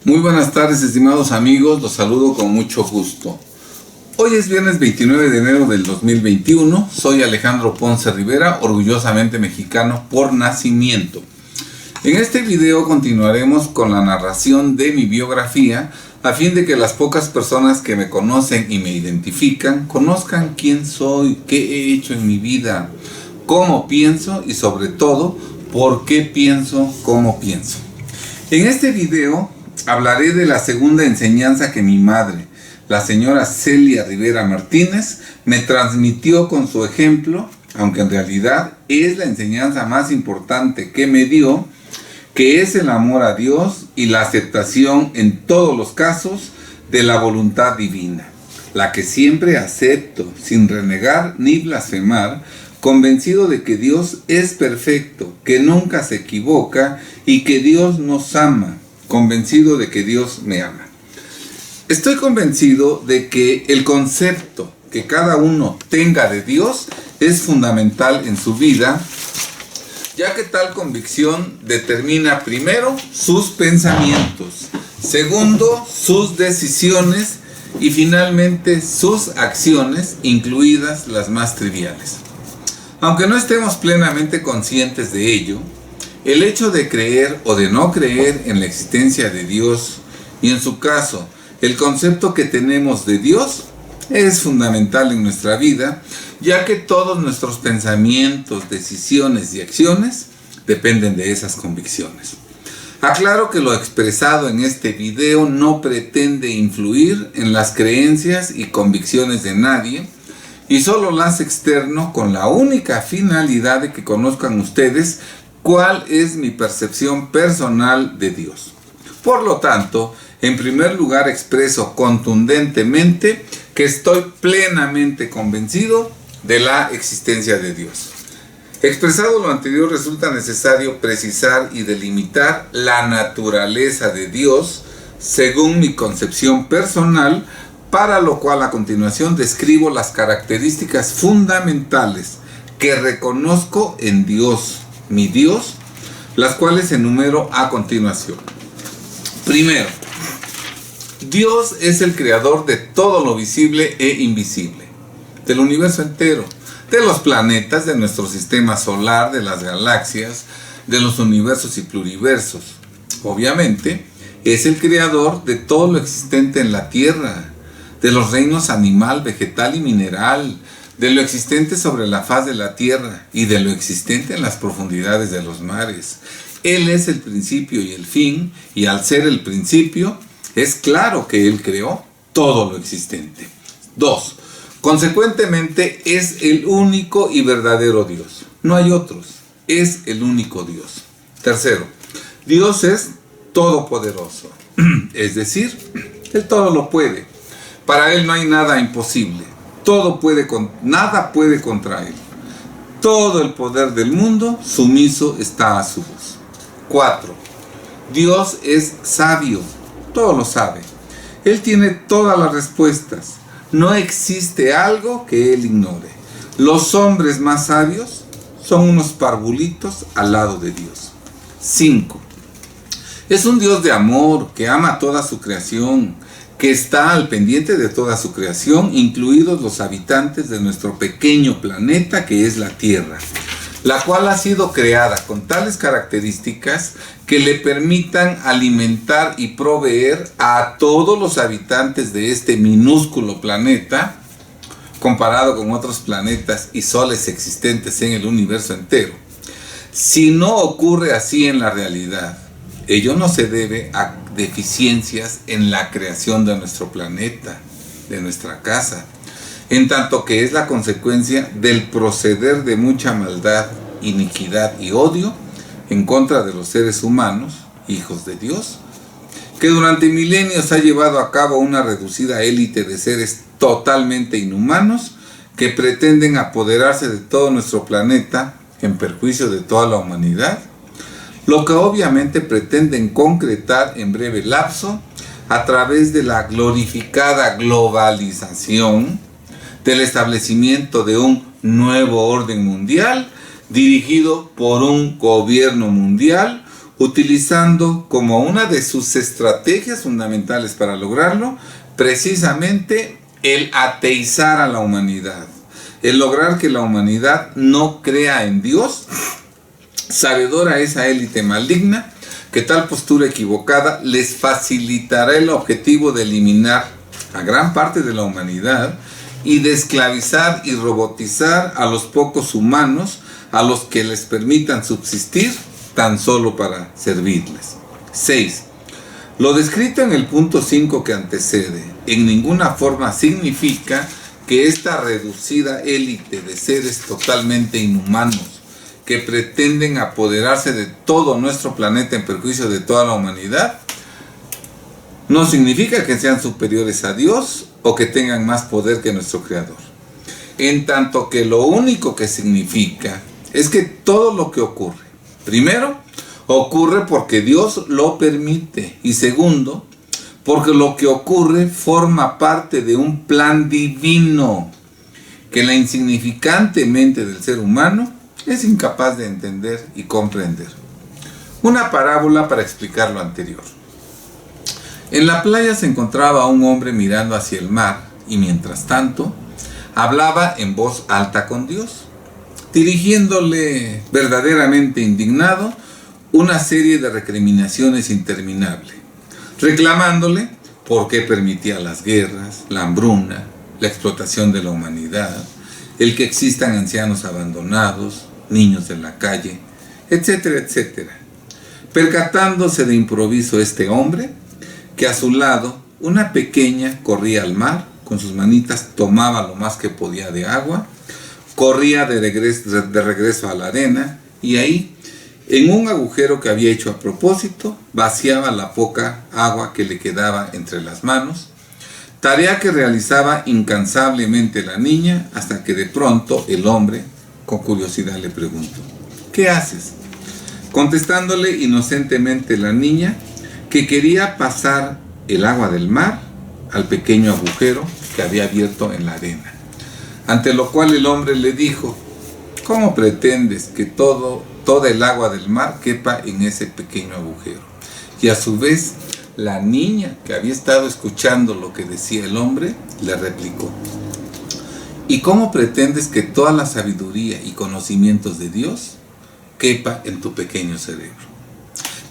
Muy buenas tardes, estimados amigos, los saludo con mucho gusto. Hoy es viernes 29 de enero del 2021, soy Alejandro Ponce Rivera, orgullosamente mexicano por nacimiento. En este video continuaremos con la narración de mi biografía, a fin de que las pocas personas que me conocen y me identifican, conozcan quién soy, qué he hecho en mi vida, cómo pienso y sobre todo, por qué pienso como pienso. En este video hablaré de la segunda enseñanza que mi madre, la señora Celia Rivera Martínez, me transmitió con su ejemplo, aunque en realidad es la enseñanza más importante que me dio, que es el amor a Dios y la aceptación en todos los casos de la voluntad divina, la que siempre acepto sin renegar ni blasfemar, convencido de que Dios es perfecto, que nunca se equivoca y que Dios nos ama, convencido de que Dios me ama. Estoy convencido de que el concepto que cada uno tenga de Dios es fundamental en su vida, ya que tal convicción determina primero sus pensamientos, segundo sus decisiones y finalmente sus acciones, incluidas las más triviales. Aunque no estemos plenamente conscientes de ello, el hecho de creer o de no creer en la existencia de Dios y en su caso el concepto que tenemos de Dios es fundamental en nuestra vida, ya que todos nuestros pensamientos, decisiones y acciones dependen de esas convicciones. Aclaro que lo expresado en este video no pretende influir en las creencias y convicciones de nadie y solo las externo con la única finalidad de que conozcan ustedes cuál es mi percepción personal de Dios. Por lo tanto, en primer lugar expreso contundentemente que estoy plenamente convencido de la existencia de Dios. Expresado lo anterior, resulta necesario precisar y delimitar la naturaleza de Dios según mi concepción personal, para lo cual a continuación describo las características fundamentales que reconozco en Dios, mi Dios, las cuales enumero a continuación. Primero, Dios es el creador de todo lo visible e invisible, del universo entero, de los planetas, de nuestro sistema solar, de las galaxias, de los universos y pluriversos. Obviamente, es el creador de todo lo existente en la Tierra, de los reinos animal, vegetal y mineral, de lo existente sobre la faz de la Tierra y de lo existente en las profundidades de los mares. Él es el principio y el fin, y al ser el principio, es claro que Él creó todo lo existente. 2. Consecuentemente, es el único y verdadero Dios. No hay otros. Es el único Dios. Tercero, Dios es todopoderoso. Es decir, Él todo lo puede. Para Él no hay nada imposible. Nada puede contra Él. Todo el poder del mundo sumiso está a su voz. 4. Dios es sabio. Todo lo sabe. Él tiene todas las respuestas. No existe algo que Él ignore. Los hombres más sabios son unos parvulitos al lado de Dios. 5. Es un Dios de amor que ama toda su creación, que está al pendiente de toda su creación, incluidos los habitantes de nuestro pequeño planeta que es la Tierra, la cual ha sido creada con tales características que le permitan alimentar y proveer a todos los habitantes de este minúsculo planeta, comparado con otros planetas y soles existentes en el universo entero. Si no ocurre así en la realidad, ello no se debe a deficiencias en la creación de nuestro planeta, de nuestra casa, en tanto que es la consecuencia del proceder de mucha maldad, iniquidad y odio en contra de los seres humanos, hijos de Dios, que durante milenios ha llevado a cabo una reducida élite de seres totalmente inhumanos que pretenden apoderarse de todo nuestro planeta en perjuicio de toda la humanidad, lo que obviamente pretenden concretar en breve lapso a través de la glorificada globalización, del establecimiento de un nuevo orden mundial dirigido por un gobierno mundial utilizando como una de sus estrategias fundamentales para lograrlo, precisamente el ateizar a la humanidad, el lograr que la humanidad no crea en Dios, sabedora esa élite maligna, que tal postura equivocada les facilitará el objetivo de eliminar a gran parte de la humanidad y de esclavizar y robotizar a los pocos humanos a los que les permitan subsistir tan solo para servirles. 6. Lo descrito en el punto 5 que antecede en ninguna forma significa que esta reducida élite de seres totalmente inhumanos que pretenden apoderarse de todo nuestro planeta en perjuicio de toda la humanidad, no significa que sean superiores a Dios o que tengan más poder que nuestro Creador. En tanto que lo único que significa es que todo lo que ocurre, primero, ocurre porque Dios lo permite, y segundo, porque lo que ocurre forma parte de un plan divino que la insignificante mente del ser humano es incapaz de entender y comprender. Una parábola para explicar lo anterior. En la playa se encontraba un hombre mirando hacia el mar y mientras tanto hablaba en voz alta con Dios, dirigiéndole verdaderamente indignado una serie de recriminaciones interminables, reclamándole por qué permitía las guerras, la hambruna, la explotación de la humanidad, el que existan ancianos abandonados, niños de la calle, etcétera, etcétera. Percatándose de improviso este hombre, que a su lado una pequeña corría al mar, con sus manitas tomaba lo más que podía de agua, corría de regreso a la arena y ahí, en un agujero que había hecho a propósito, vaciaba la poca agua que le quedaba entre las manos, tarea que realizaba incansablemente la niña hasta que de pronto el hombre, con curiosidad, le preguntó: ¿qué haces? Contestándole inocentemente la niña que quería pasar el agua del mar al pequeño agujero que había abierto en la arena. Ante lo cual el hombre le dijo: ¿cómo pretendes que toda el agua del mar quepa en ese pequeño agujero? Y a su vez, la niña, que había estado escuchando lo que decía el hombre, le replicó: ¿y cómo pretendes que toda la sabiduría y conocimientos de Dios quepa en tu pequeño cerebro?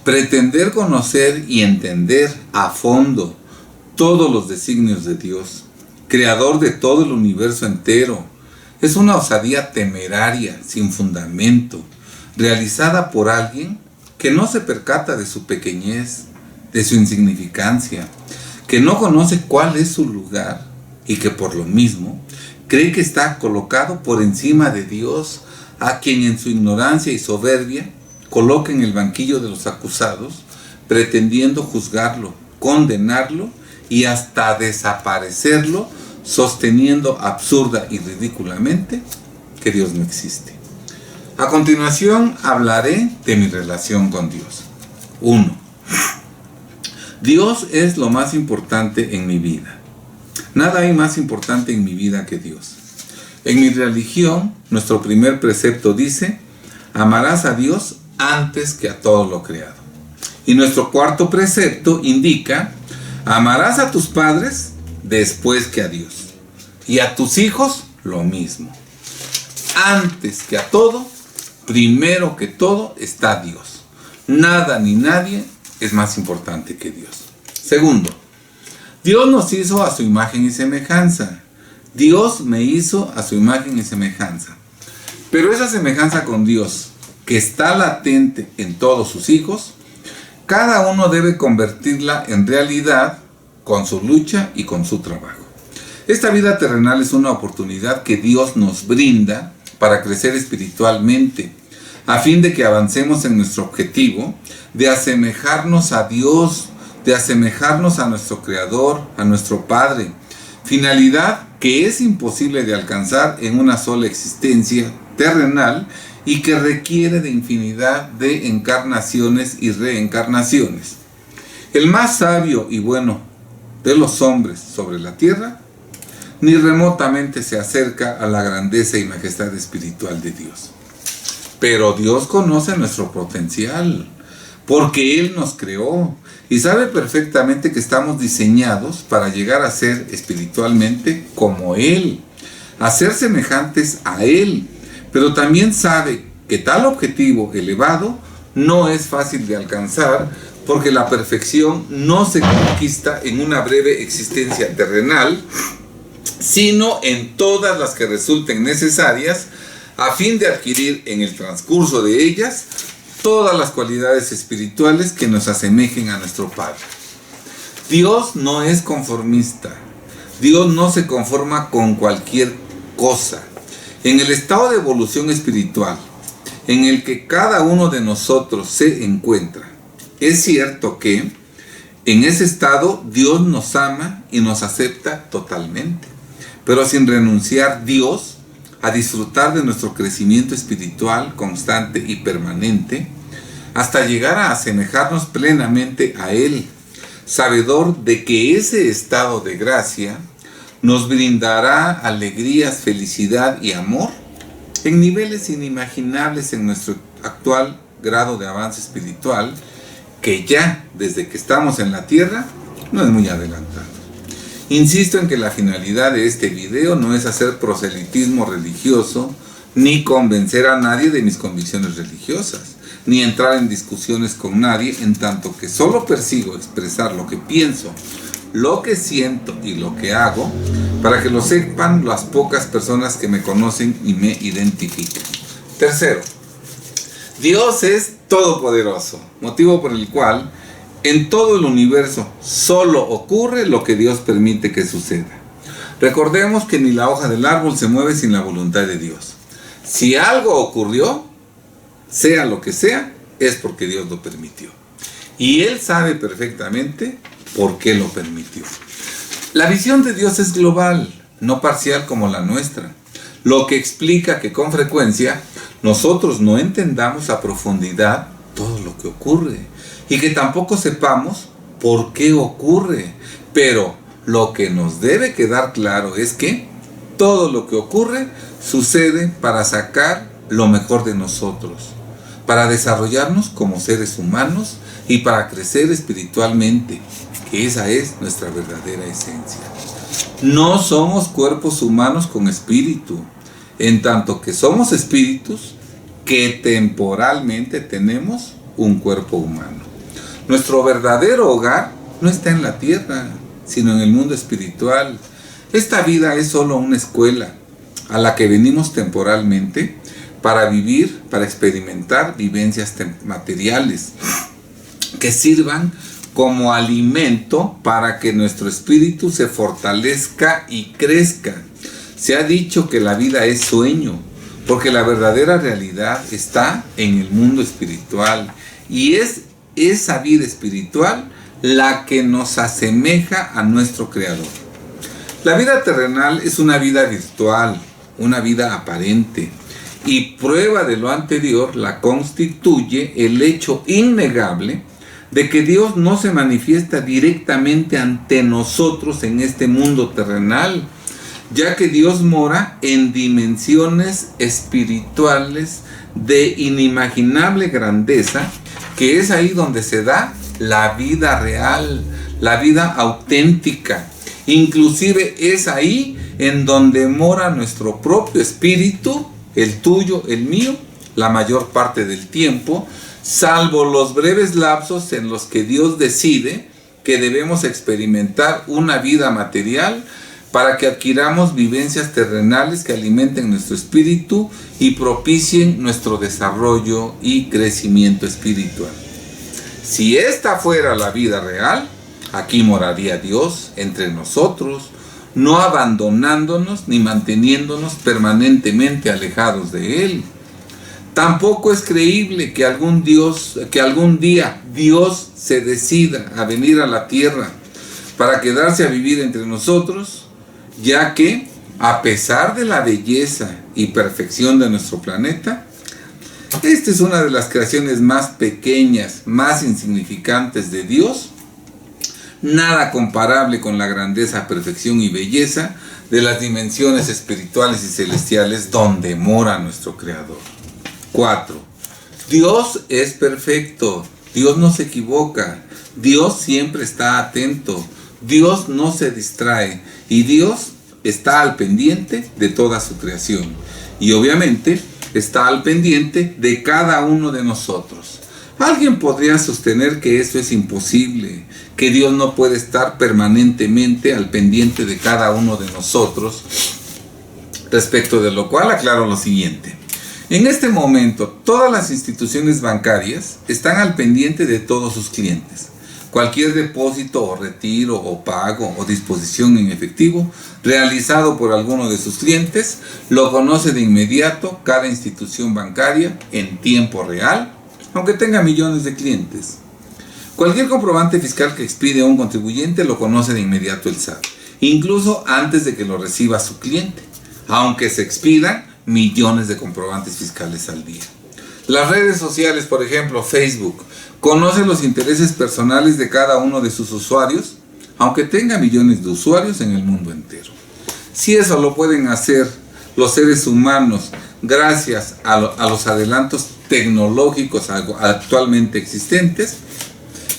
Pretender conocer y entender a fondo todos los designios de Dios, creador de todo el universo entero, es una osadía temeraria, sin fundamento, realizada por alguien que no se percata de su pequeñez, de su insignificancia, que no conoce cuál es su lugar y que por lo mismo cree que está colocado por encima de Dios, a quien en su ignorancia y soberbia coloca en el banquillo de los acusados, pretendiendo juzgarlo, condenarlo y hasta desaparecerlo, sosteniendo absurda y ridículamente que Dios no existe. A continuación hablaré de mi relación con Dios. 1. Dios es lo más importante en mi vida. Nada hay más importante en mi vida que Dios. En mi religión, nuestro primer precepto dice: amarás a Dios antes que a todo lo creado. Y nuestro cuarto precepto indica: amarás a tus padres después que a Dios. Y a tus hijos lo mismo. Antes que a todo, primero que todo está Dios. Nada ni nadie es más importante que Dios. Segundo, Dios nos hizo a su imagen y semejanza. Dios me hizo a su imagen y semejanza. Pero esa semejanza con Dios, que está latente en todos sus hijos, cada uno debe convertirla en realidad con su lucha y con su trabajo. Esta vida terrenal es una oportunidad que Dios nos brinda para crecer espiritualmente, a fin de que avancemos en nuestro objetivo de asemejarnos a Dios, de asemejarnos a nuestro Creador, a nuestro Padre, finalidad que es imposible de alcanzar en una sola existencia terrenal y que requiere de infinidad de encarnaciones y reencarnaciones. El más sabio y bueno de los hombres sobre la tierra ni remotamente se acerca a la grandeza y majestad espiritual de Dios. Pero Dios conoce nuestro potencial, porque Él nos creó y sabe perfectamente que estamos diseñados para llegar a ser espiritualmente como Él, a ser semejantes a Él, pero también sabe que tal objetivo elevado no es fácil de alcanzar, porque la perfección no se conquista en una breve existencia terrenal, sino en todas las que resulten necesarias a fin de adquirir en el transcurso de ellas todas las cualidades espirituales que nos asemejen a nuestro Padre. Dios no es conformista. Dios no se conforma con cualquier cosa. En el estado de evolución espiritual en el que cada uno de nosotros se encuentra, es cierto que en ese estado Dios nos ama y nos acepta totalmente, pero sin renunciar Dios a disfrutar de nuestro crecimiento espiritual constante y permanente, hasta llegar a asemejarnos plenamente a Él, sabedor de que ese estado de gracia nos brindará alegrías, felicidad y amor en niveles inimaginables en nuestro actual grado de avance espiritual, que ya desde que estamos en la tierra no es muy adelantado. Insisto en que la finalidad de este video no es hacer proselitismo religioso, ni convencer a nadie de mis convicciones religiosas, ni entrar en discusiones con nadie, en tanto que solo persigo expresar lo que pienso, lo que siento y lo que hago, para que lo sepan las pocas personas que me conocen y me identifican. Tercero, Dios es todopoderoso, motivo por el cual en todo el universo solo ocurre lo que Dios permite que suceda. Recordemos que ni la hoja del árbol se mueve sin la voluntad de Dios. Si algo ocurrió, sea lo que sea, es porque Dios lo permitió. Y Él sabe perfectamente por qué lo permitió. La visión de Dios es global, no parcial como la nuestra, lo que explica que con frecuencia nosotros no entendamos a profundidad todo lo que ocurre y que tampoco sepamos por qué ocurre. Pero lo que nos debe quedar claro es que todo lo que ocurre sucede para sacar lo mejor de nosotros, para desarrollarnos como seres humanos y para crecer espiritualmente, que esa es nuestra verdadera esencia. No somos cuerpos humanos con espíritu, en tanto que somos espíritus que temporalmente tenemos un cuerpo humano. Nuestro verdadero hogar no está en la tierra, sino en el mundo espiritual. Esta vida es solo una escuela a la que venimos temporalmente para vivir, para experimentar vivencias materiales que sirvan como alimento para que nuestro espíritu se fortalezca y crezca. Se ha dicho que la vida es sueño, porque la verdadera realidad está en el mundo espiritual, y es esa vida espiritual la que nos asemeja a nuestro Creador. La vida terrenal es una vida virtual, una vida aparente, y prueba de lo anterior la constituye el hecho innegable de que Dios no se manifiesta directamente ante nosotros en este mundo terrenal, ya que Dios mora en dimensiones espirituales de inimaginable grandeza, que es ahí donde se da la vida real, la vida auténtica. Inclusive es ahí en donde mora nuestro propio espíritu, el tuyo, el mío, la mayor parte del tiempo, salvo los breves lapsos en los que Dios decide que debemos experimentar una vida material para que adquiramos vivencias terrenales que alimenten nuestro espíritu y propicien nuestro desarrollo y crecimiento espiritual. Si esta fuera la vida real, aquí moraría Dios entre nosotros, no abandonándonos ni manteniéndonos permanentemente alejados de Él. Tampoco es creíble que algún día Dios se decida a venir a la tierra para quedarse a vivir entre nosotros, ya que, a pesar de la belleza y perfección de nuestro planeta, esta es una de las creaciones más pequeñas, más insignificantes de Dios, nada comparable con la grandeza, perfección y belleza de las dimensiones espirituales y celestiales donde mora nuestro Creador. 4. Dios es perfecto, Dios no se equivoca, Dios siempre está atento, Dios no se distrae y Dios está al pendiente de toda su creación. Y obviamente está al pendiente de cada uno de nosotros. Alguien podría sostener que eso es imposible, que Dios no puede estar permanentemente al pendiente de cada uno de nosotros, respecto de lo cual aclaro lo siguiente. En este momento, todas las instituciones bancarias están al pendiente de todos sus clientes. Cualquier depósito o retiro o pago o disposición en efectivo realizado por alguno de sus clientes lo conoce de inmediato cada institución bancaria en tiempo real, aunque tenga millones de clientes. Cualquier comprobante fiscal que expide un contribuyente lo conoce de inmediato el SAT, incluso antes de que lo reciba su cliente, aunque se expidan millones de comprobantes fiscales al día. Las redes sociales, por ejemplo, Facebook, conoce los intereses personales de cada uno de sus usuarios, aunque tenga millones de usuarios en el mundo entero. Si eso lo pueden hacer los seres humanos gracias a los adelantos tecnológicos actualmente existentes,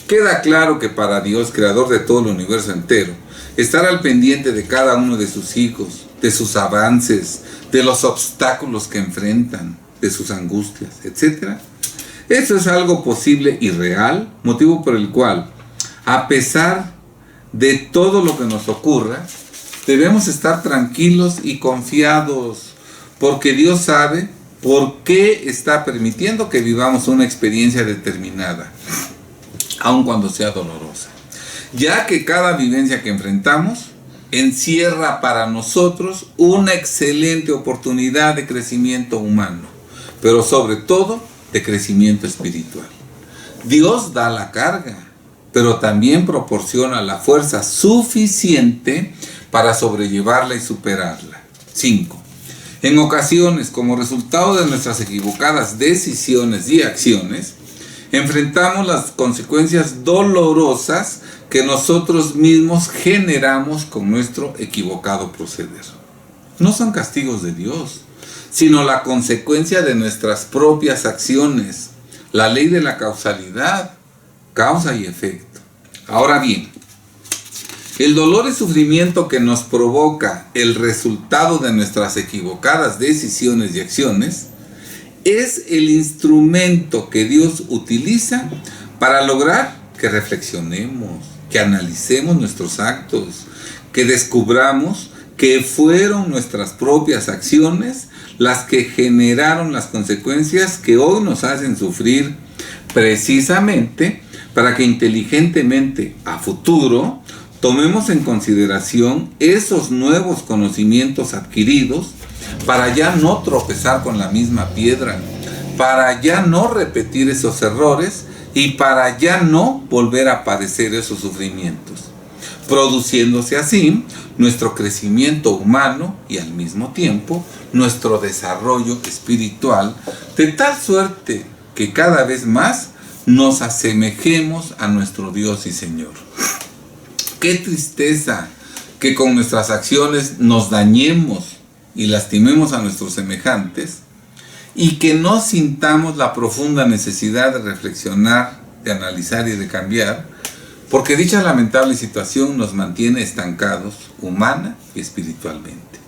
queda claro que para Dios, creador de todo el universo entero, estar al pendiente de cada uno de sus hijos, de sus avances, de los obstáculos que enfrentan, de sus angustias, etc. Eso es algo posible y real, motivo por el cual, a pesar de todo lo que nos ocurra, debemos estar tranquilos y confiados, porque Dios sabe por qué está permitiendo que vivamos una experiencia determinada, aun cuando sea dolorosa, ya que cada vivencia que enfrentamos encierra para nosotros una excelente oportunidad de crecimiento humano, pero sobre todo de crecimiento espiritual. Dios da la carga, pero también proporciona la fuerza suficiente para sobrellevarla y superarla. 5. En ocasiones, como resultado de nuestras equivocadas decisiones y acciones, enfrentamos las consecuencias dolorosas que nosotros mismos generamos con nuestro equivocado proceder. No son castigos de Dios, sino la consecuencia de nuestras propias acciones. La ley de la causalidad, causa y efecto. Ahora bien, el dolor y sufrimiento que nos provoca el resultado de nuestras equivocadas decisiones y acciones es el instrumento que Dios utiliza para lograr que reflexionemos, que analicemos nuestros actos, que descubramos que fueron nuestras propias acciones las que generaron las consecuencias que hoy nos hacen sufrir, precisamente para que inteligentemente a futuro tomemos en consideración esos nuevos conocimientos adquiridos para ya no tropezar con la misma piedra, para ya no repetir esos errores y para ya no volver a padecer esos sufrimientos, produciéndose así nuestro crecimiento humano y al mismo tiempo nuestro desarrollo espiritual, de tal suerte que cada vez más nos asemejemos a nuestro Dios y Señor. Qué tristeza que con nuestras acciones nos dañemos y lastimemos a nuestros semejantes y que no sintamos la profunda necesidad de reflexionar, de analizar y de cambiar, porque dicha lamentable situación nos mantiene estancados humana y espiritualmente.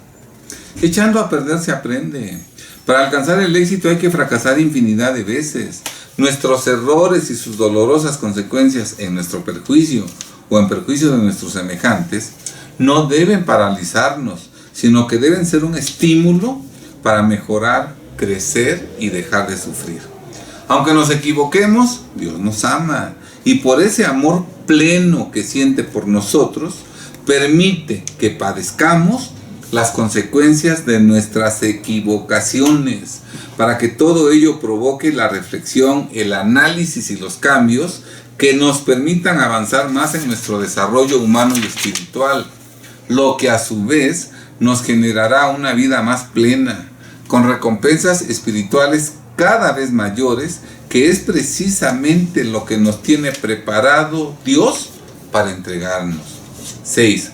Echando a perder se aprende. Para alcanzar el éxito hay que fracasar infinidad de veces. Nuestros errores y sus dolorosas consecuencias en nuestro perjuicio o en perjuicio de nuestros semejantes no deben paralizarnos, sino que deben ser un estímulo para mejorar, crecer y dejar de sufrir. Aunque nos equivoquemos, Dios nos ama y por ese amor pleno que siente por nosotros, permite que padezcamos las consecuencias de nuestras equivocaciones, para que todo ello provoque la reflexión, el análisis y los cambios que nos permitan avanzar más en nuestro desarrollo humano y espiritual, lo que a su vez nos generará una vida más plena, con recompensas espirituales cada vez mayores, que es precisamente lo que nos tiene preparado Dios para entregarnos. 6.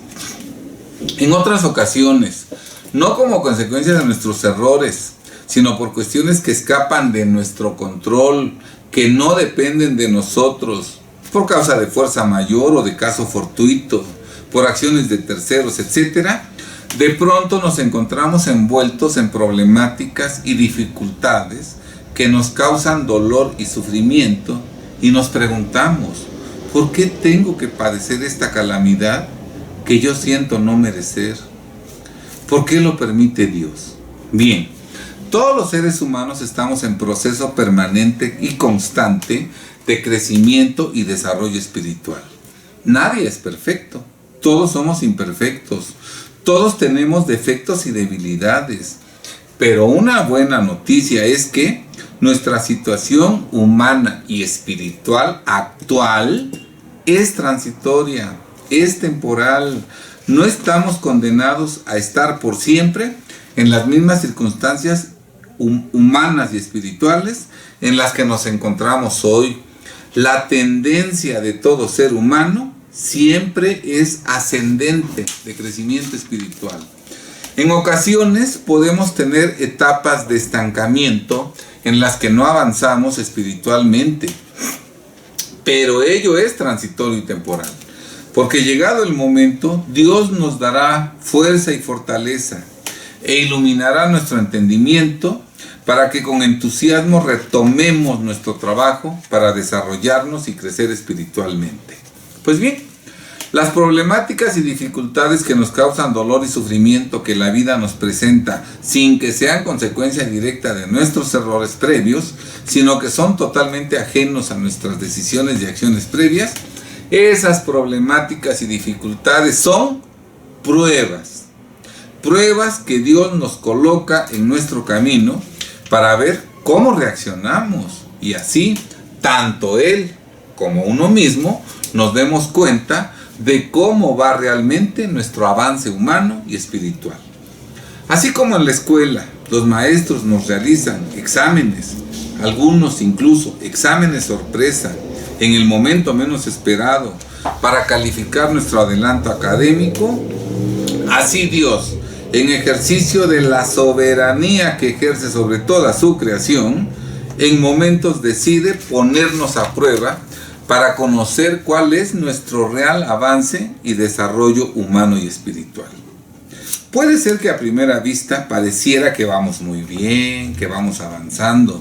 En otras ocasiones, no como consecuencia de nuestros errores, sino por cuestiones que escapan de nuestro control, que no dependen de nosotros, por causa de fuerza mayor o de caso fortuito, por acciones de terceros, etc., de pronto nos encontramos envueltos en problemáticas y dificultades que nos causan dolor y sufrimiento y nos preguntamos, ¿por qué tengo que padecer esta calamidad que yo siento no merecer? ¿Por qué lo permite Dios? Bien, todos los seres humanos estamos en proceso permanente y constante de crecimiento y desarrollo espiritual. Nadie es perfecto, todos somos imperfectos, todos tenemos defectos y debilidades, pero una buena noticia es que nuestra situación humana y espiritual actual es transitoria, es temporal. No estamos condenados a estar por siempre en las mismas circunstancias humanas y espirituales en las que nos encontramos hoy. La tendencia de todo ser humano siempre es ascendente, de crecimiento espiritual. En ocasiones podemos tener etapas de estancamiento en las que no avanzamos espiritualmente, pero ello es transitorio y temporal, porque llegado el momento, Dios nos dará fuerza y fortaleza e iluminará nuestro entendimiento para que con entusiasmo retomemos nuestro trabajo para desarrollarnos y crecer espiritualmente. Pues bien, las problemáticas y dificultades que nos causan dolor y sufrimiento que la vida nos presenta sin que sean consecuencia directa de nuestros errores previos, sino que son totalmente ajenos a nuestras decisiones y acciones previas, esas problemáticas y dificultades son pruebas. Pruebas que Dios nos coloca en nuestro camino para ver cómo reaccionamos y así, tanto Él como uno mismo, nos demos cuenta de cómo va realmente nuestro avance humano y espiritual. Así como en la escuela, los maestros nos realizan exámenes, algunos incluso exámenes sorpresa, en el momento menos esperado, para calificar nuestro adelanto académico, así Dios, en ejercicio de la soberanía que ejerce sobre toda su creación, en momentos decide ponernos a prueba para conocer cuál es nuestro real avance y desarrollo humano y espiritual. Puede ser que a primera vista pareciera que vamos muy bien, que vamos avanzando,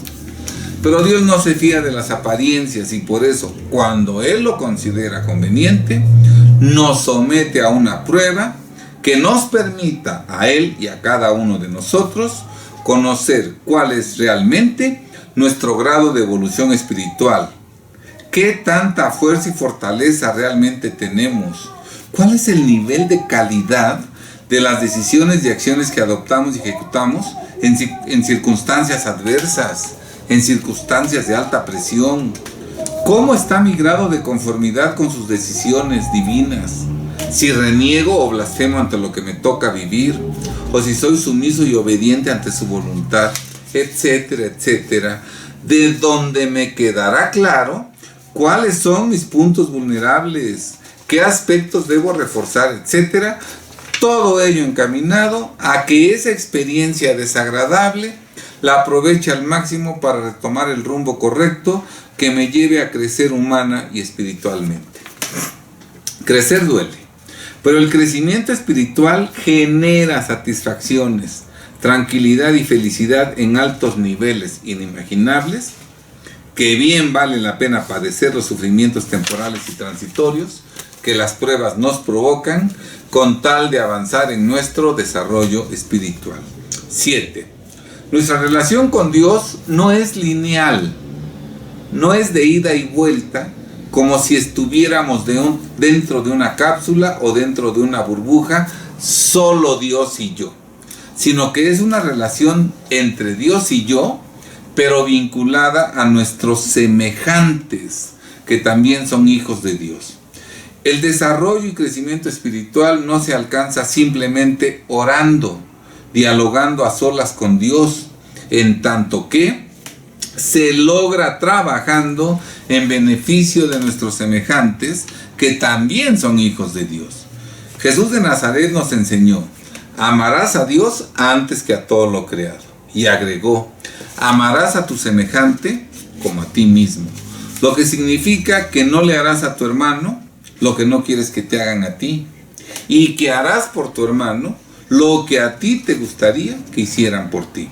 pero Dios no se fía de las apariencias y por eso, cuando Él lo considera conveniente, nos somete a una prueba que nos permita a Él y a cada uno de nosotros conocer cuál es realmente nuestro grado de evolución espiritual. ¿Qué tanta fuerza y fortaleza realmente tenemos? ¿Cuál es el nivel de calidad de las decisiones y acciones que adoptamos y ejecutamos en circunstancias adversas, en circunstancias de alta presión? ¿Cómo está mi grado de conformidad con sus decisiones divinas? Si reniego o blasfemo ante lo que me toca vivir, o si soy sumiso y obediente ante su voluntad, etcétera, etcétera, de donde me quedará claro cuáles son mis puntos vulnerables, qué aspectos debo reforzar, etcétera. Todo ello encaminado a que esa experiencia desagradable la aproveche al máximo para retomar el rumbo correcto que me lleve a crecer humana y espiritualmente. Crecer duele, pero el crecimiento espiritual genera satisfacciones, tranquilidad y felicidad en altos niveles inimaginables, que bien vale la pena padecer los sufrimientos temporales y transitorios que las pruebas nos provocan con tal de avanzar en nuestro desarrollo espiritual. 7. Nuestra relación con Dios no es lineal, no es de ida y vuelta, como si estuviéramos dentro de una cápsula o dentro de una burbuja, solo Dios y yo, sino que es una relación entre Dios y yo, pero vinculada a nuestros semejantes, que también son hijos de Dios. El desarrollo y crecimiento espiritual no se alcanza simplemente orando, dialogando a solas con Dios, en tanto que se logra trabajando en beneficio de nuestros semejantes, que también son hijos de Dios. Jesús de Nazaret nos enseñó: amarás a Dios antes que a todo lo creado. Y agregó: amarás a tu semejante como a ti mismo. Lo que significa que no le harás a tu hermano lo que no quieres que te hagan a ti. Y que harás por tu hermano lo que a ti te gustaría que hicieran por ti.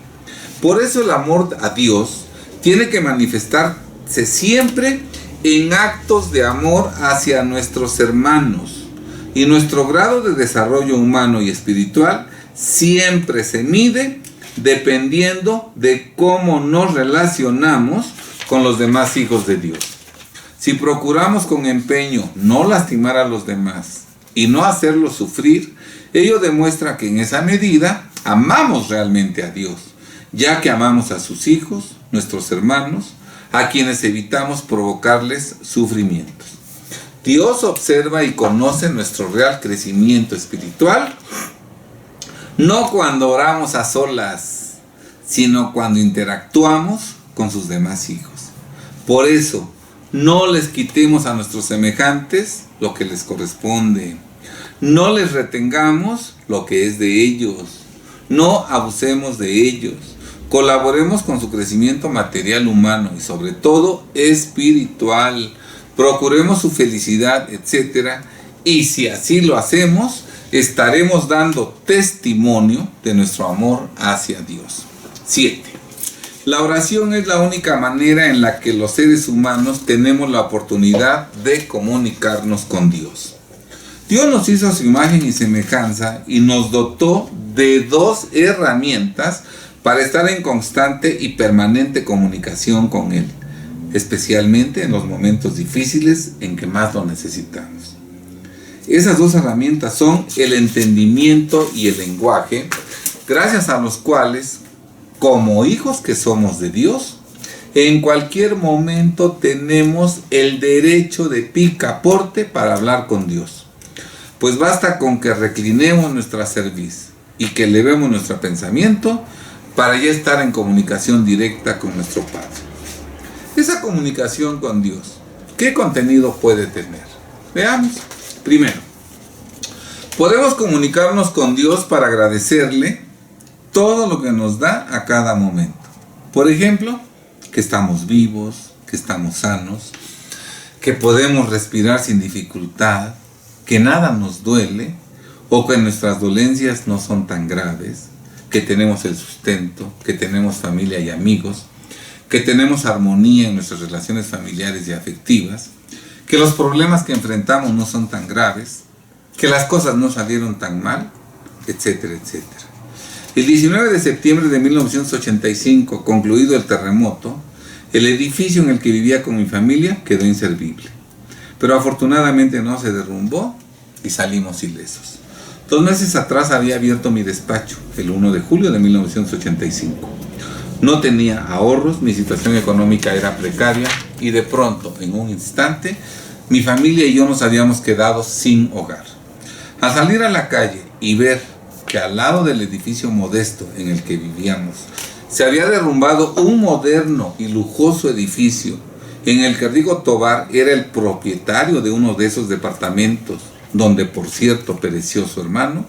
Por eso el amor a Dios tiene que manifestarse siempre en actos de amor hacia nuestros hermanos. Y nuestro grado de desarrollo humano y espiritual siempre se mide dependiendo de cómo nos relacionamos con los demás hijos de Dios. Si procuramos con empeño no lastimar a los demás y no hacerlos sufrir, ello demuestra que en esa medida amamos realmente a Dios, ya que amamos a sus hijos, nuestros hermanos, a quienes evitamos provocarles sufrimientos. Dios observa y conoce nuestro real crecimiento espiritual, no cuando oramos a solas, sino cuando interactuamos con sus demás hijos. Por eso, no les quitemos a nuestros semejantes lo que les corresponde. No les retengamos lo que es de ellos. No abusemos de ellos. Colaboremos con su crecimiento material humano y sobre todo espiritual. Procuremos su felicidad, etc. Y si así lo hacemos, estaremos dando testimonio de nuestro amor hacia Dios. 7. La oración es la única manera en la que los seres humanos tenemos la oportunidad de comunicarnos con Dios. Dios nos hizo a su imagen y semejanza y nos dotó de 2 herramientas para estar en constante y permanente comunicación con Él, especialmente en los momentos difíciles en que más lo necesitamos. Esas 2 herramientas son el entendimiento y el lenguaje, gracias a los cuales, como hijos que somos de Dios, en cualquier momento tenemos el derecho de picaporte para hablar con Dios. Pues basta con que reclinemos nuestra cerviz y que elevemos nuestro pensamiento para ya estar en comunicación directa con nuestro Padre. Esa comunicación con Dios, ¿qué contenido puede tener? Veamos. Primero, podemos comunicarnos con Dios para agradecerle todo lo que nos da a cada momento. Por ejemplo, que estamos vivos, que estamos sanos, que podemos respirar sin dificultad, que nada nos duele o que nuestras dolencias no son tan graves, que tenemos el sustento, que tenemos familia y amigos, que tenemos armonía en nuestras relaciones familiares y afectivas, que los problemas que enfrentamos no son tan graves, que las cosas no salieron tan mal, etcétera, etcétera. El 19 de septiembre de 1985, concluido el terremoto, el edificio en el que vivía con mi familia quedó inservible. Pero afortunadamente no se derrumbó y salimos ilesos. 2 meses atrás había abierto mi despacho, el 1 de julio de 1985. No tenía ahorros, mi situación económica era precaria y de pronto, en un instante, mi familia y yo nos habíamos quedado sin hogar. Al salir a la calle y ver que al lado del edificio modesto en el que vivíamos se había derrumbado un moderno y lujoso edificio en el que Rigo Tobar era el propietario de uno de esos departamentos, donde por cierto pereció su hermano,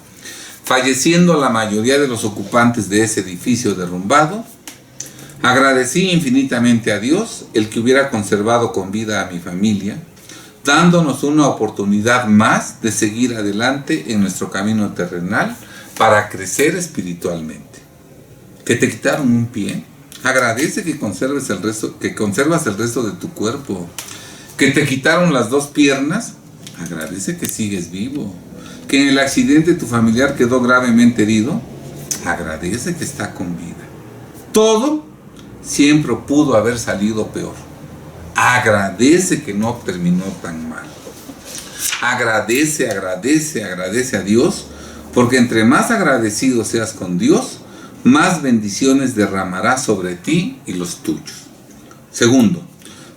falleciendo la mayoría de los ocupantes de ese edificio derrumbado, agradecí infinitamente a Dios el que hubiera conservado con vida a mi familia, dándonos una oportunidad más de seguir adelante en nuestro camino terrenal para crecer espiritualmente. ¿Que te quitaron un pie? Agradece que conservas el resto de tu cuerpo. ¿Que te quitaron las 2 piernas? Agradece que sigues vivo. ¿Que en el accidente tu familiar quedó gravemente herido? Agradece que está con vida. Todo siempre pudo haber salido peor. Agradece que no terminó tan mal. Agradece a Dios, porque entre más agradecido seas con Dios, más bendiciones derramará sobre ti y los tuyos. Segundo,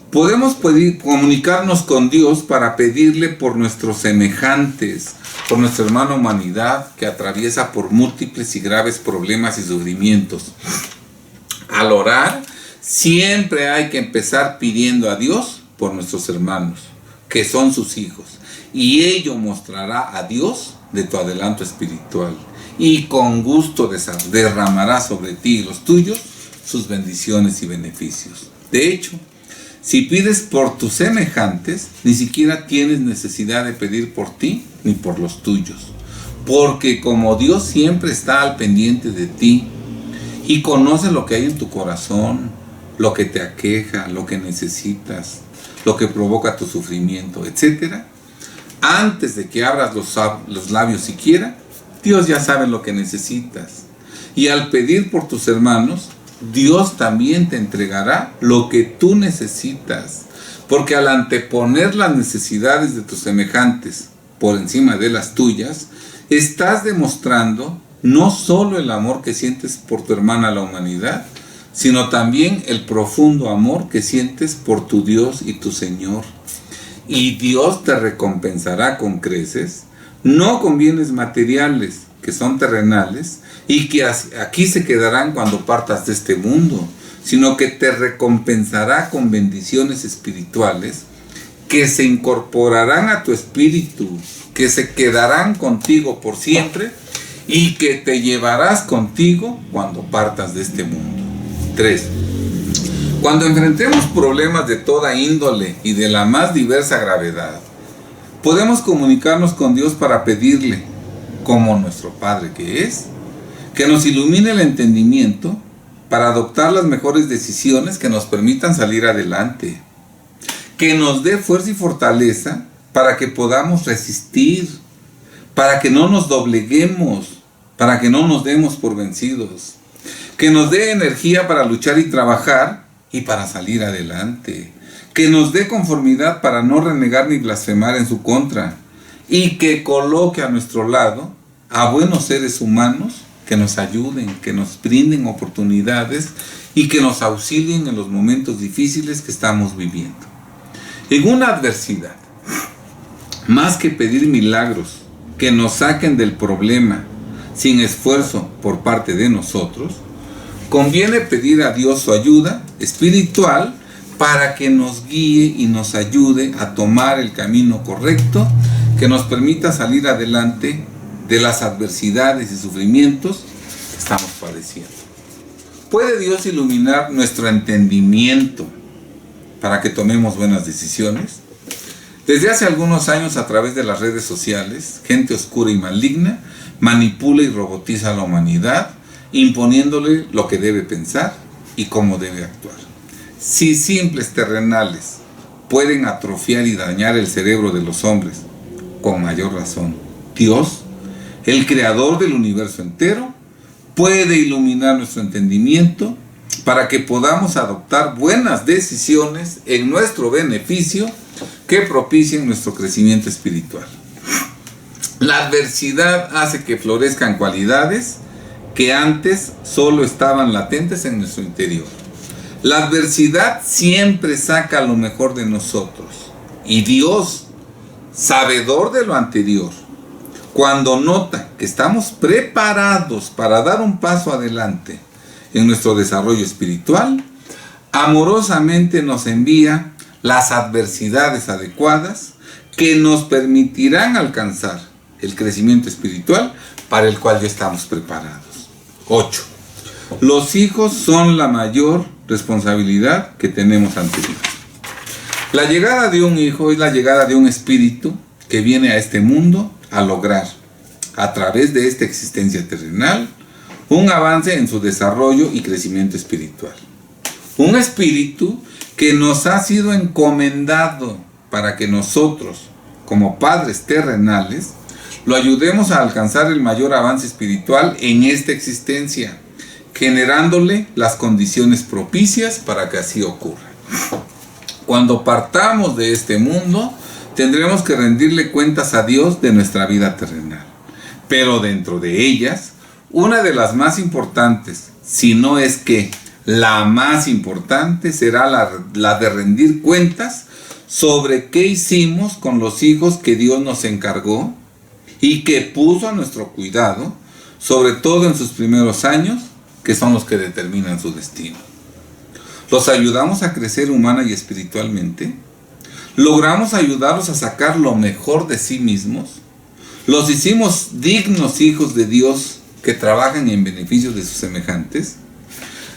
podemos comunicarnos con Dios para pedirle por nuestros semejantes, por nuestra hermana humanidad que atraviesa por múltiples y graves problemas y sufrimientos. Al orar, siempre hay que empezar pidiendo a Dios por nuestros hermanos, que son sus hijos, y ello mostrará a Dios de tu adelanto espiritual, y con gusto derramará sobre ti y los tuyos sus bendiciones y beneficios. De hecho, si pides por tus semejantes, ni siquiera tienes necesidad de pedir por ti ni por los tuyos, porque como Dios siempre está al pendiente de ti y conoce lo que hay en tu corazón, lo que te aqueja, lo que necesitas, lo que provoca tu sufrimiento, etc., antes de que abras los labios siquiera, Dios ya sabe lo que necesitas. Y al pedir por tus hermanos, Dios también te entregará lo que tú necesitas. Porque al anteponer las necesidades de tus semejantes por encima de las tuyas, estás demostrando no solo el amor que sientes por tu hermana la humanidad, sino también el profundo amor que sientes por tu Dios y tu Señor. Y Dios te recompensará con creces, no con bienes materiales que son terrenales y que aquí se quedarán cuando partas de este mundo, sino que te recompensará con bendiciones espirituales que se incorporarán a tu espíritu, que se quedarán contigo por siempre y que te llevarás contigo cuando partas de este mundo. 3. Cuando enfrentemos problemas de toda índole y de la más diversa gravedad, podemos comunicarnos con Dios para pedirle, como nuestro Padre que es, que nos ilumine el entendimiento para adoptar las mejores decisiones que nos permitan salir adelante, que nos dé fuerza y fortaleza para que podamos resistir, para que no nos dobleguemos, para que no nos demos por vencidos, que nos dé energía para luchar y trabajar y para salir adelante, que nos dé conformidad para no renegar ni blasfemar en su contra, y que coloque a nuestro lado a buenos seres humanos que nos ayuden, que nos brinden oportunidades y que nos auxilien en los momentos difíciles que estamos viviendo. En una adversidad, más que pedir milagros que nos saquen del problema sin esfuerzo por parte de nosotros, conviene pedir a Dios su ayuda espiritual para que nos guíe y nos ayude a tomar el camino correcto que nos permita salir adelante de las adversidades y sufrimientos que estamos padeciendo. ¿Puede Dios iluminar nuestro entendimiento para que tomemos buenas decisiones? Desde hace algunos años, a través de las redes sociales, gente oscura y maligna manipula y robotiza a la humanidad, imponiéndole lo que debe pensar y cómo debe actuar. Si simples terrenales pueden atrofiar y dañar el cerebro de los hombres, con mayor razón, Dios, el creador del universo entero, puede iluminar nuestro entendimiento para que podamos adoptar buenas decisiones en nuestro beneficio que propicien nuestro crecimiento espiritual. La adversidad hace que florezcan cualidades que antes solo estaban latentes en nuestro interior. La adversidad siempre saca lo mejor de nosotros. Y Dios, sabedor de lo anterior, cuando nota que estamos preparados para dar un paso adelante en nuestro desarrollo espiritual, amorosamente nos envía las adversidades adecuadas que nos permitirán alcanzar el crecimiento espiritual para el cual ya estamos preparados. 8. Los hijos son la mayor responsabilidad que tenemos ante Dios. La llegada de un hijo es la llegada de un espíritu que viene a este mundo a lograr, a través de esta existencia terrenal, un avance en su desarrollo y crecimiento espiritual. Un espíritu que nos ha sido encomendado para que nosotros, como padres terrenales, lo ayudemos a alcanzar el mayor avance espiritual en esta existencia, generándole las condiciones propicias para que así ocurra. Cuando partamos de este mundo, tendremos que rendirle cuentas a Dios de nuestra vida terrenal. Pero dentro de ellas, una de las más importantes, si no es que la más importante, será la de rendir cuentas sobre qué hicimos con los hijos que Dios nos encargó y que puso a nuestro cuidado, sobre todo en sus primeros años, que son los que determinan su destino. ¿Los ayudamos a crecer humana y espiritualmente? ¿Logramos ayudarlos a sacar lo mejor de sí mismos? ¿Los hicimos dignos hijos de Dios que trabajan en beneficio de sus semejantes?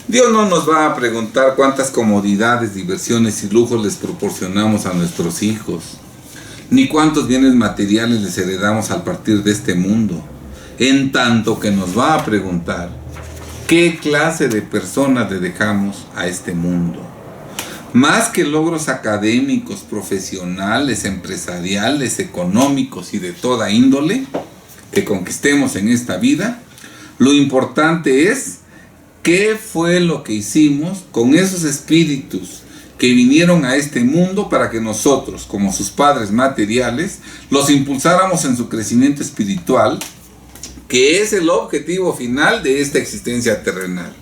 Dios no nos va a preguntar cuántas comodidades, diversiones y lujos les proporcionamos a nuestros hijos, ni cuántos bienes materiales les heredamos al partir de este mundo, en tanto que nos va a preguntar qué clase de personas le dejamos a este mundo. Más que logros académicos, profesionales, empresariales, económicos y de toda índole que conquistemos en esta vida, lo importante es qué fue lo que hicimos con esos espíritus que vinieron a este mundo para que nosotros, como sus padres materiales, los impulsáramos en su crecimiento espiritual, que es el objetivo final de esta existencia terrenal,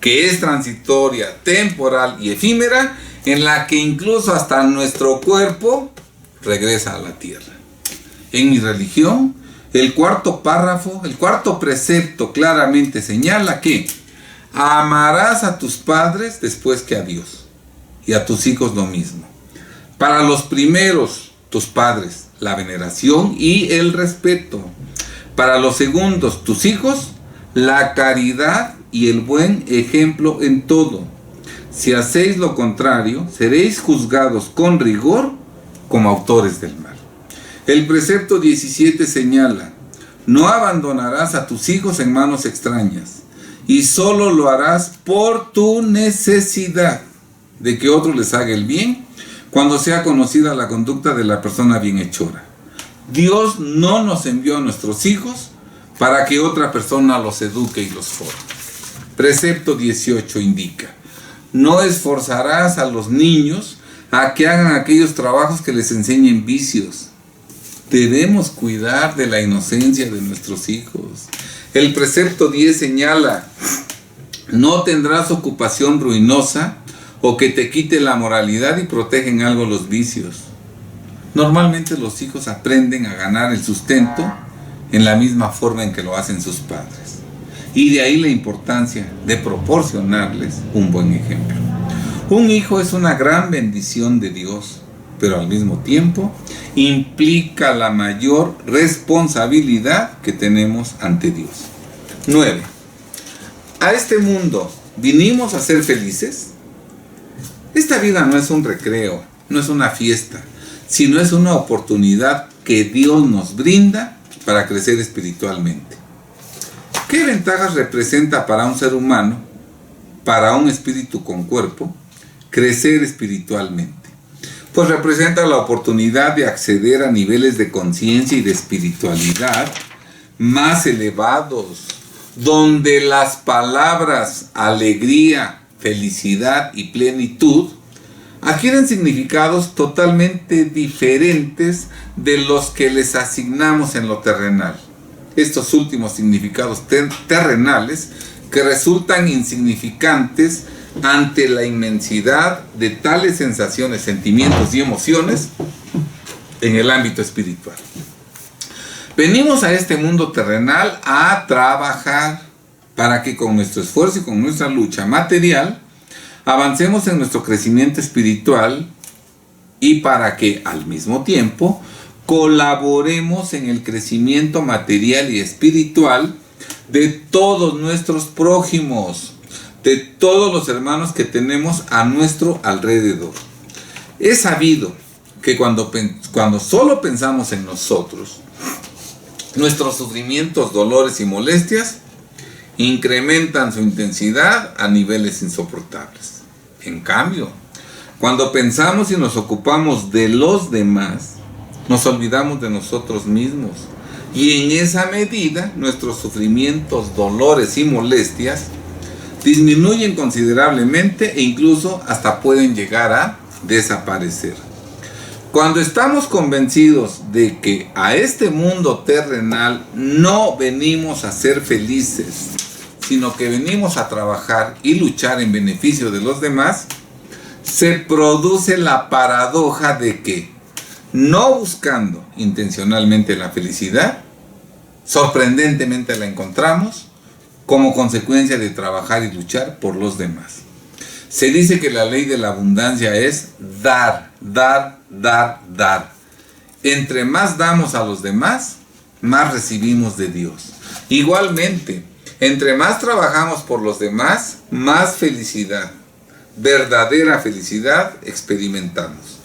que es transitoria, temporal y efímera, en la que incluso hasta nuestro cuerpo regresa a la tierra. En mi religión, el cuarto párrafo, el cuarto precepto claramente señala que amarás a tus padres después que a Dios, y a tus hijos lo mismo. Para los primeros, tus padres, la veneración y el respeto. Para los segundos, tus hijos, la caridad y el buen ejemplo en todo. Si hacéis lo contrario, seréis juzgados con rigor como autores del mal. El precepto 17 señala: no abandonarás a tus hijos en manos extrañas, y solo lo harás por tu necesidad de que otro les haga el bien, cuando sea conocida la conducta de la persona bienhechora. Dios no nos envió a nuestros hijos para que otra persona los eduque y los forme. Precepto 18 indica: no esforzarás a los niños a que hagan aquellos trabajos que les enseñen vicios. Debemos cuidar de la inocencia de nuestros hijos. El precepto 10 señala: no tendrás ocupación ruinosa o que te quite la moralidad y protege en algo los vicios. Normalmente los hijos aprenden a ganar el sustento en la misma forma en que lo hacen sus padres. Y de ahí la importancia de proporcionarles un buen ejemplo. Un hijo es una gran bendición de Dios, pero al mismo tiempo implica la mayor responsabilidad que tenemos ante Dios. 9. A este mundo vinimos a ser felices. Esta vida no es un recreo, no es una fiesta, sino es una oportunidad que Dios nos brinda para crecer espiritualmente. ¿Qué ventajas representa para un ser humano, para un espíritu con cuerpo, crecer espiritualmente? Pues representa la oportunidad de acceder a niveles de conciencia y de espiritualidad más elevados, donde las palabras alegría, felicidad y plenitud adquieren significados totalmente diferentes de los que les asignamos en lo terrenal. Estos últimos significados terrenales que resultan insignificantes ante la inmensidad de tales sensaciones, sentimientos y emociones en el ámbito espiritual. Venimos a este mundo terrenal a trabajar para que con nuestro esfuerzo y con nuestra lucha material avancemos en nuestro crecimiento espiritual y para que al mismo tiempo colaboremos en el crecimiento material y espiritual de todos nuestros prójimos, de todos los hermanos que tenemos a nuestro alrededor. Es sabido que cuando solo pensamos en nosotros, nuestros sufrimientos, dolores y molestias incrementan su intensidad a niveles insoportables. En cambio, cuando pensamos y nos ocupamos de los demás, nos olvidamos de nosotros mismos. Y en esa medida, nuestros sufrimientos, dolores y molestias disminuyen considerablemente e incluso hasta pueden llegar a desaparecer. Cuando estamos convencidos de que a este mundo terrenal no venimos a ser felices, sino que venimos a trabajar y luchar en beneficio de los demás, se produce la paradoja de que, no buscando intencionalmente la felicidad, sorprendentemente la encontramos como consecuencia de trabajar y luchar por los demás. Se dice que la ley de la abundancia es dar, dar, dar, dar. Entre más damos a los demás, más recibimos de Dios. Igualmente, entre más trabajamos por los demás, más felicidad, verdadera felicidad experimentamos.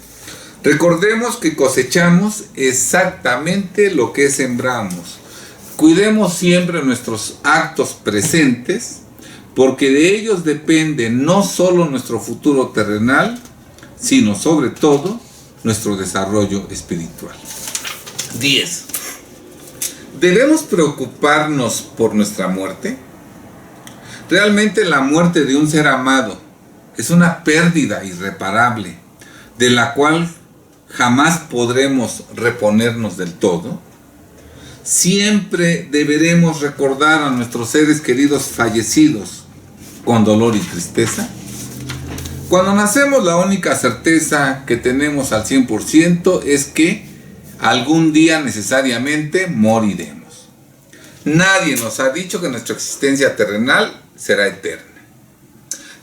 Recordemos que cosechamos exactamente lo que sembramos. Cuidemos siempre nuestros actos presentes, porque de ellos depende no solo nuestro futuro terrenal, sino sobre todo nuestro desarrollo espiritual. 10. ¿Debemos preocuparnos por nuestra muerte? Realmente la muerte de un ser amado es una pérdida irreparable, de la cual jamás podremos reponernos del todo. Siempre deberemos recordar a nuestros seres queridos fallecidos con dolor y tristeza. Cuando nacemos, la única certeza que tenemos al 100% es que algún día necesariamente moriremos. Nadie nos ha dicho que nuestra existencia terrenal será eterna.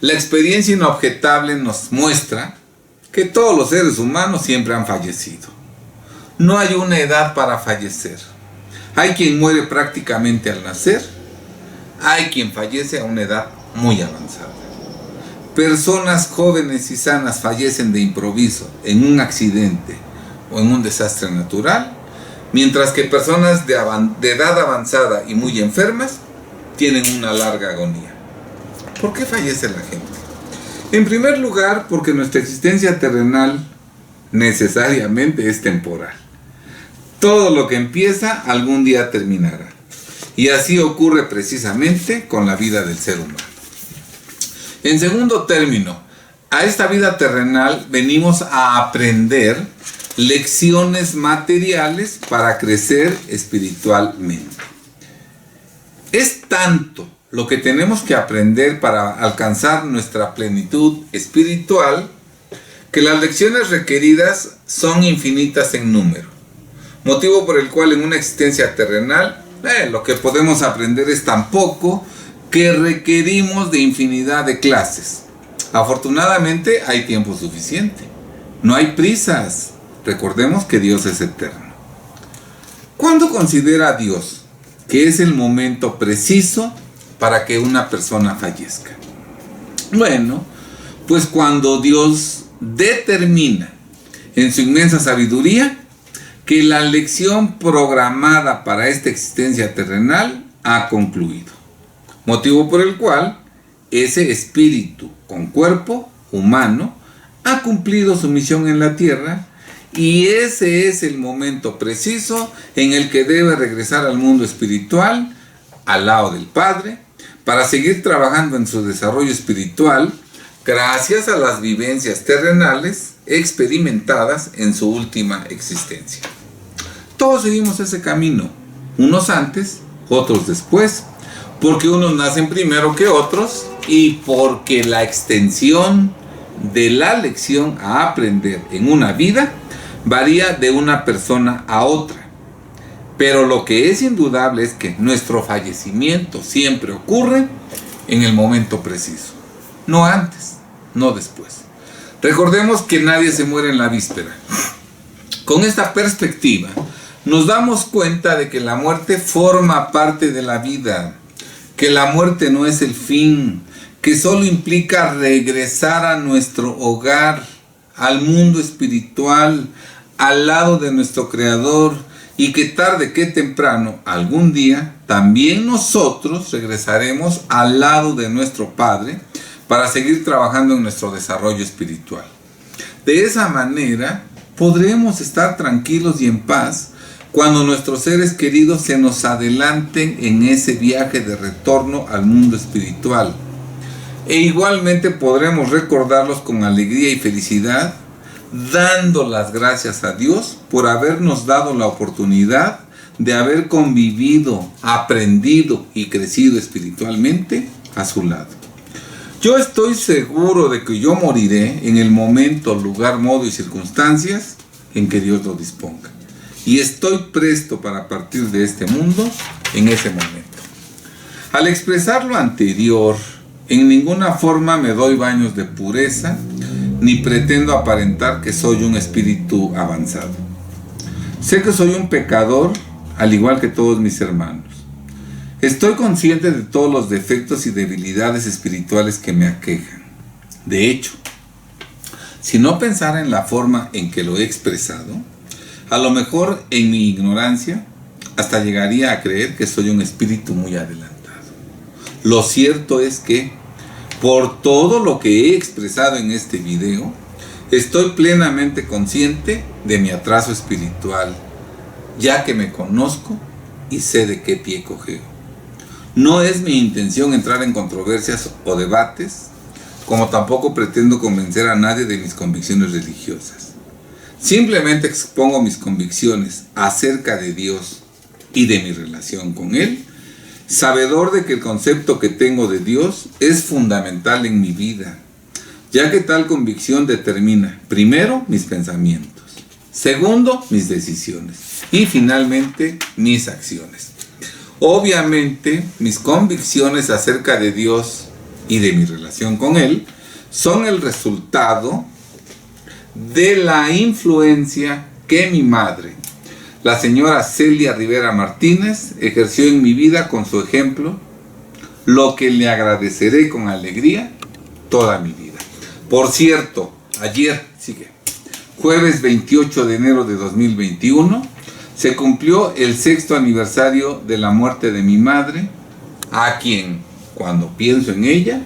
La experiencia inobjetable nos muestra que todos los seres humanos siempre han fallecido. No hay una edad para fallecer. Hay quien muere prácticamente al nacer, hay quien fallece a una edad muy avanzada. Personas jóvenes y sanas fallecen de improviso, en un accidente o en un desastre natural, mientras que personas de edad avanzada y muy enfermas tienen una larga agonía. ¿Por qué fallece la gente? En primer lugar, porque nuestra existencia terrenal necesariamente es temporal. Todo lo que empieza algún día terminará. Y así ocurre precisamente con la vida del ser humano. En segundo término, a esta vida terrenal venimos a aprender lecciones materiales para crecer espiritualmente. Es tanto lo que tenemos que aprender para alcanzar nuestra plenitud espiritual que las lecciones requeridas son infinitas en número. Motivo por el cual en una existencia terrenal lo que podemos aprender es tan poco que requerimos de infinidad de clases. Afortunadamente hay tiempo suficiente. No hay prisas. Recordemos que Dios es eterno. ¿Cuándo considera Dios que es el momento preciso para que una persona fallezca? Bueno, pues cuando Dios determina en su inmensa sabiduría que la lección programada para esta existencia terrenal ha concluido. Motivo por el cual ese espíritu con cuerpo humano ha cumplido su misión en la tierra, y ese es el momento preciso en el que debe regresar al mundo espiritual, al lado del Padre, para seguir trabajando en su desarrollo espiritual gracias a las vivencias terrenales experimentadas en su última existencia. Todos seguimos ese camino, unos antes, otros después, porque unos nacen primero que otros y porque la extensión de la lección a aprender en una vida varía de una persona a otra. Pero lo que es indudable es que nuestro fallecimiento siempre ocurre en el momento preciso, no antes, no después. Recordemos que nadie se muere en la víspera. Con esta perspectiva, nos damos cuenta de que la muerte forma parte de la vida, que la muerte no es el fin, que solo implica regresar a nuestro hogar, al mundo espiritual, al lado de nuestro Creador, y que tarde que temprano, algún día, también nosotros regresaremos al lado de nuestro Padre para seguir trabajando en nuestro desarrollo espiritual. De esa manera, podremos estar tranquilos y en paz cuando nuestros seres queridos se nos adelanten en ese viaje de retorno al mundo espiritual. E igualmente podremos recordarlos con alegría y felicidad, dando las gracias a Dios por habernos dado la oportunidad de haber convivido, aprendido y crecido espiritualmente a su lado. Yo estoy seguro de que yo moriré en el momento, lugar, modo y circunstancias en que Dios lo disponga. Y estoy presto para partir de este mundo en ese momento. Al expresar lo anterior, en ninguna forma me doy baños de pureza, ni pretendo aparentar que soy un espíritu avanzado. Sé que soy un pecador, al igual que todos mis hermanos. Estoy consciente de todos los defectos y debilidades espirituales que me aquejan. De hecho, si no pensara en la forma en que lo he expresado, a lo mejor en mi ignorancia hasta llegaría a creer que soy un espíritu muy adelantado. Lo cierto es que, por todo lo que he expresado en este video, estoy plenamente consciente de mi atraso espiritual, ya que me conozco y sé de qué pie cojeo. No es mi intención entrar en controversias o debates, como tampoco pretendo convencer a nadie de mis convicciones religiosas. Simplemente expongo mis convicciones acerca de Dios y de mi relación con Él, sabedor de que el concepto que tengo de Dios es fundamental en mi vida, ya que tal convicción determina, primero, mis pensamientos, segundo, mis decisiones y finalmente, mis acciones. Obviamente, mis convicciones acerca de Dios y de mi relación con Él son el resultado de la influencia que mi madre, la señora Celia Rivera Martínez, ejerció en mi vida con su ejemplo, lo que le agradeceré con alegría toda mi vida. Por cierto, ayer, jueves 28 de enero de 2021, se cumplió el 6º aniversario de la muerte de mi madre, a quien, cuando pienso en ella,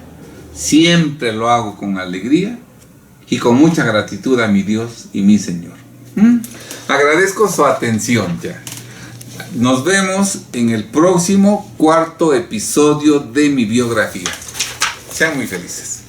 siempre lo hago con alegría y con mucha gratitud a mi Dios y mi Señor. Agradezco su atención ya. Nos vemos en el próximo 4º episodio de mi biografía. Sean muy felices.